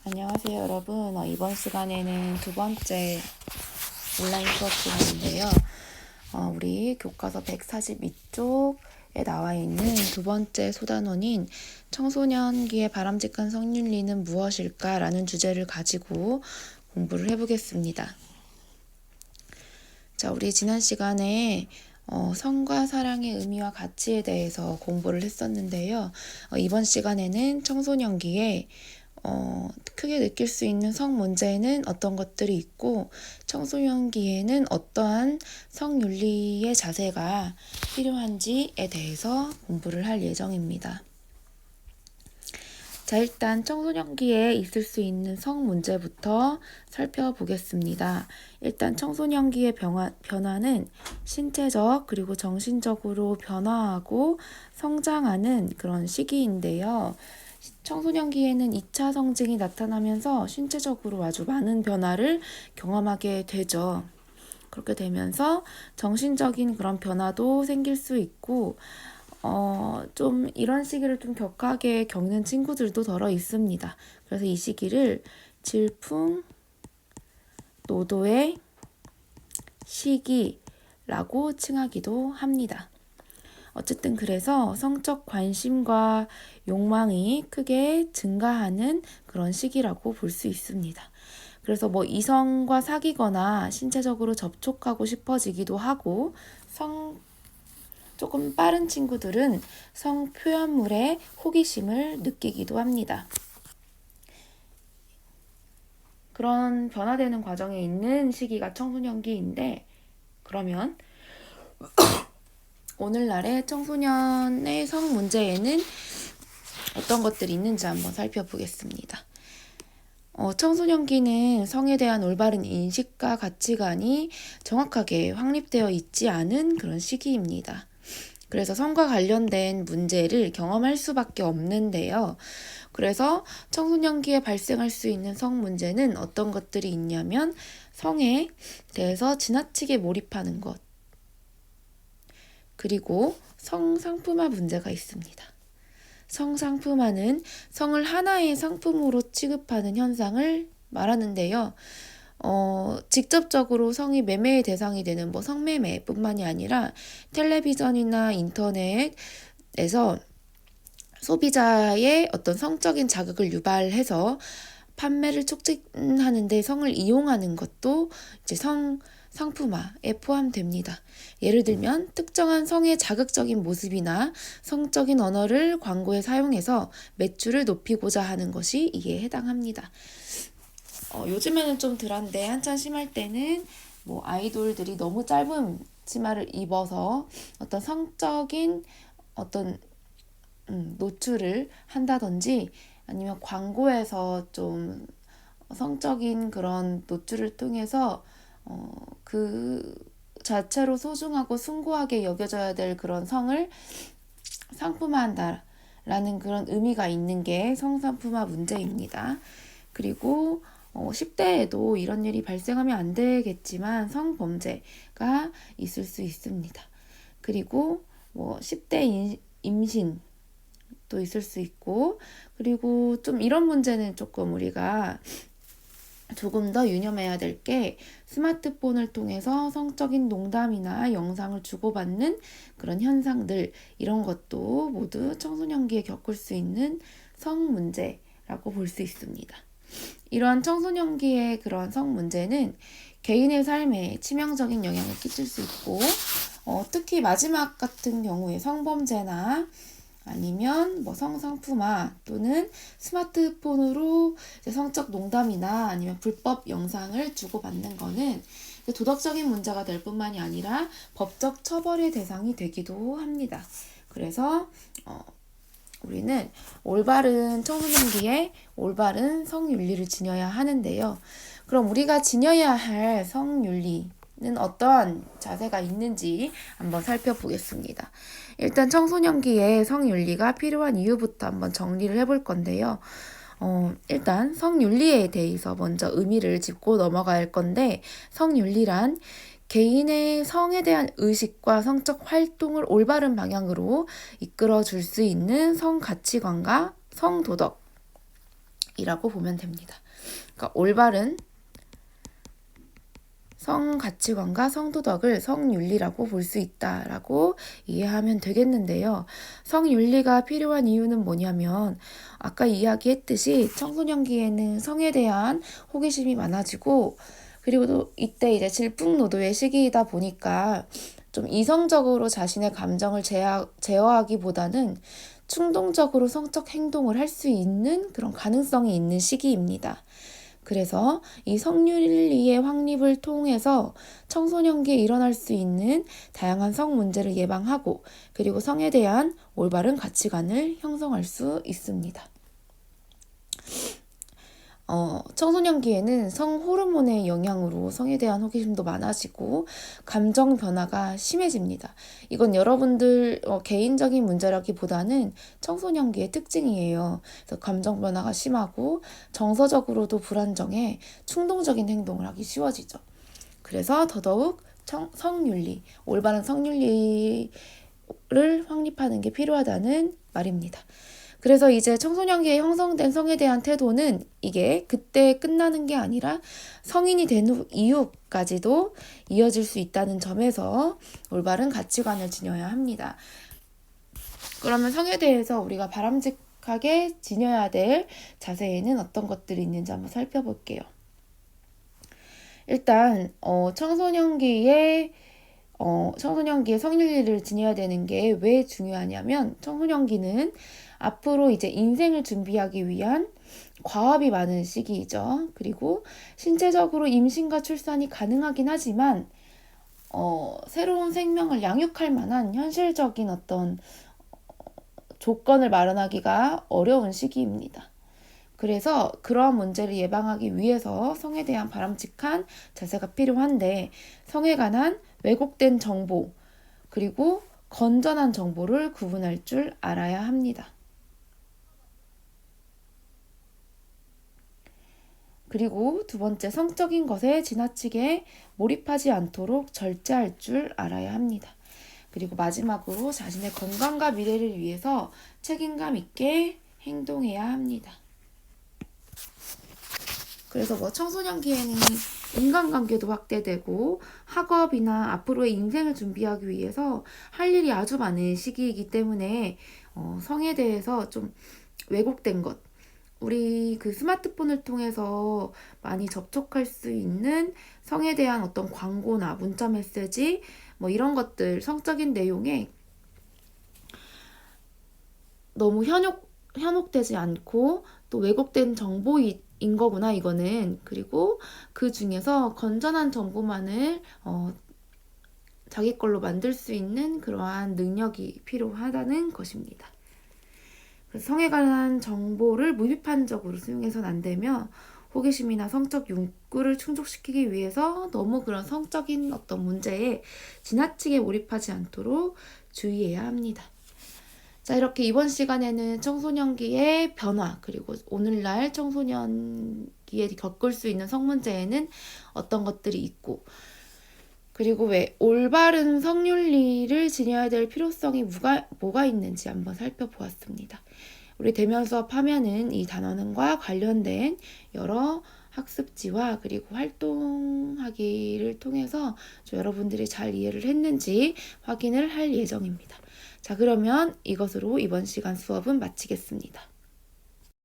안녕하세요, 여러분. 이번 시간에는 두 번째 온라인 수업 시간인데요. 우리 교과서 142쪽에 나와 있는 두 번째 소단원인 청소년기의 바람직한 성윤리는 무엇일까? 라는 주제를 가지고 공부를 해보겠습니다. 자, 우리 지난 시간에 성과 사랑의 의미와 가치에 대해서 공부를 했었는데요. 이번 시간에는 청소년기에 크게 느낄 수 있는 성 문제에는 어떤 것들이 있고 청소년기에는 어떠한 성윤리의 자세가 필요한지에 대해서 공부를 할 예정입니다. 자, 일단 청소년기에 있을 수 있는 성 문제부터 살펴보겠습니다. 일단 청소년기의 변화는 신체적 그리고 정신적으로 변화하고 성장하는 그런 시기인데요. 청소년기에는 2차 성징이 나타나면서 신체적으로 아주 많은 변화를 경험하게 되죠. 그렇게 되면서 정신적인 그런 변화도 생길 수 있고 좀 이런 시기를 좀 격하게 겪는 친구들도 덜어 있습니다. 그래서 이 시기를 질풍노도의 시기라고 칭하기도 합니다. 어쨌든 그래서 성적 관심과 욕망이 크게 증가하는 그런 시기라고 볼 수 있습니다. 그래서 이성과 사귀거나 신체적으로 접촉하고 싶어지기도 하고 조금 빠른 친구들은 성 표현물에 호기심을 느끼기도 합니다. 그런 변화되는 과정에 있는 시기가 청소년기인데, 그러면 오늘날의 청소년의 성 문제에는 어떤 것들이 있는지 한번 살펴보겠습니다. 청소년기는 성에 대한 올바른 인식과 가치관이 정확하게 확립되어 있지 않은 그런 시기입니다. 그래서 성과 관련된 문제를 경험할 수밖에 없는데요. 그래서 청소년기에 발생할 수 있는 성 문제는 어떤 것들이 있냐면 성에 대해서 지나치게 몰입하는 것, 그리고 성상품화 문제가 있습니다. 성상품화는 성을 하나의 상품으로 취급하는 현상을 말하는데요. 직접적으로 성이 매매의 대상이 되는 성매매뿐만이 아니라 텔레비전이나 인터넷에서 소비자의 어떤 성적인 자극을 유발해서 판매를 촉진하는 데 성을 이용하는 것도 이제 상품화에 포함됩니다. 예를 들면 특정한 성의 자극적인 모습이나 성적인 언어를 광고에 사용해서 매출을 높이고자 하는 것이 이에 해당합니다. 요즘에는 좀 덜한데 한참 심할 때는 아이돌들이 너무 짧은 치마를 입어서 어떤 성적인 어떤 노출을 한다든지 아니면 광고에서 좀 성적인 그런 노출을 통해서 그 자체로 소중하고 숭고하게 여겨져야 될 그런 성을 상품화한다라는 그런 의미가 있는 게 성상품화 문제입니다. 그리고 10대에도 이런 일이 발생하면 안 되겠지만 성범죄가 있을 수 있습니다. 그리고 10대 임신 또 있을 수 있고, 그리고 좀 이런 문제는 조금 우리가 조금 더 유념해야 될 게 스마트폰을 통해서 성적인 농담이나 영상을 주고받는 그런 현상들, 이런 것도 모두 청소년기에 겪을 수 있는 성 문제라고 볼 수 있습니다. 이러한 청소년기의 그런 성 문제는 개인의 삶에 치명적인 영향을 끼칠 수 있고, 특히 마지막 같은 경우에 성범죄나 아니면 성상품화 또는 스마트폰으로 성적 농담이나 아니면 불법 영상을 주고받는 거는 도덕적인 문제가 될 뿐만이 아니라 법적 처벌의 대상이 되기도 합니다. 그래서 우리는 올바른 청소년기에 올바른 성윤리를 지녀야 하는데요. 그럼 우리가 지녀야 할 성윤리는 어떠한 자세가 있는지 한번 살펴보겠습니다. 일단 청소년기에 성윤리가 필요한 이유부터 한번 정리를 해볼 건데요. 일단 성윤리에 대해서 먼저 의미를 짚고 넘어갈 건데, 성윤리란 개인의 성에 대한 의식과 성적 활동을 올바른 방향으로 이끌어 줄 수 있는 성 가치관과 성 도덕, 보면 됩니다. 그러니까 올바른 성가치관과 성도덕을 성윤리라고 볼 수 있다라고 이해하면 되겠는데요. 성윤리가 필요한 이유는 뭐냐면 아까 이야기했듯이 청소년기에는 성에 대한 호기심이 많아지고 그리고 또 이때 이제 질풍노도의 시기이다 보니까 좀 이성적으로 자신의 감정을 제어하기보다는 충동적으로 성적 행동을 할 수 있는 그런 가능성이 있는 시기입니다. 그래서 이 성윤리의 확립을 통해서 청소년기에 일어날 수 있는 다양한 성 문제를 예방하고 그리고 성에 대한 올바른 가치관을 형성할 수 있습니다. 청소년기에는 성 호르몬의 영향으로 성에 대한 호기심도 많아지고 감정 변화가 심해집니다. 이건 여러분들 개인적인 문제라기보다는 청소년기의 특징이에요. 그래서 감정 변화가 심하고 정서적으로도 불안정해 충동적인 행동을 하기 쉬워지죠. 그래서 더더욱 성윤리, 올바른 성윤리를 확립하는 게 필요하다는 말입니다. 그래서 이제 청소년기에 형성된 성에 대한 태도는 이게 그때 끝나는 게 아니라 성인이 된 후 이후까지도 이어질 수 있다는 점에서 올바른 가치관을 지녀야 합니다. 그러면 성에 대해서 우리가 바람직하게 지녀야 될 자세에는 어떤 것들이 있는지 한번 살펴볼게요. 일단 청소년기에 성윤리를 지녀야 되는 게 왜 중요하냐면 청소년기는 앞으로 이제 인생을 준비하기 위한 과업이 많은 시기이죠. 그리고 신체적으로 임신과 출산이 가능하긴 하지만 새로운 생명을 양육할 만한 현실적인 어떤 조건을 마련하기가 어려운 시기입니다. 그래서 그러한 문제를 예방하기 위해서 성에 대한 바람직한 자세가 필요한데 성에 관한 왜곡된 정보 그리고 건전한 정보를 구분할 줄 알아야 합니다. 그리고 두 번째, 성적인 것에 지나치게 몰입하지 않도록 절제할 줄 알아야 합니다. 그리고 마지막으로 자신의 건강과 미래를 위해서 책임감 있게 행동해야 합니다. 그래서 청소년기에는 인간관계도 확대되고 학업이나 앞으로의 인생을 준비하기 위해서 할 일이 아주 많은 시기이기 때문에 성에 대해서 좀 왜곡된 것, 우리 그 스마트폰을 통해서 많이 접촉할 수 있는 성에 대한 어떤 광고나 문자 메시지 뭐 이런 것들 성적인 내용에 너무 현혹되지 않고 또 왜곡된 정보인 거구나 이거는. 그리고 그 중에서 건전한 정보만을 자기 걸로 만들 수 있는 그러한 능력이 필요하다는 것입니다. 성에 관한 정보를 무비판적으로 수용해서는 안 되며 호기심이나 성적 욕구를 충족시키기 위해서 너무 그런 성적인 어떤 문제에 지나치게 몰입하지 않도록 주의해야 합니다. 자, 이렇게 이번 시간에는 청소년기의 변화 그리고 오늘날 청소년기에 겪을 수 있는 성문제에는 어떤 것들이 있고 그리고 왜 올바른 성윤리를 지녀야 될 필요성이 뭐가 있는지 한번 살펴보았습니다. 우리 대면 수업 하면은 이 단원과 관련된 여러 학습지와 그리고 활동하기를 통해서 여러분들이 잘 이해를 했는지 확인을 할 예정입니다. 자, 그러면 이것으로 이번 시간 수업은 마치겠습니다.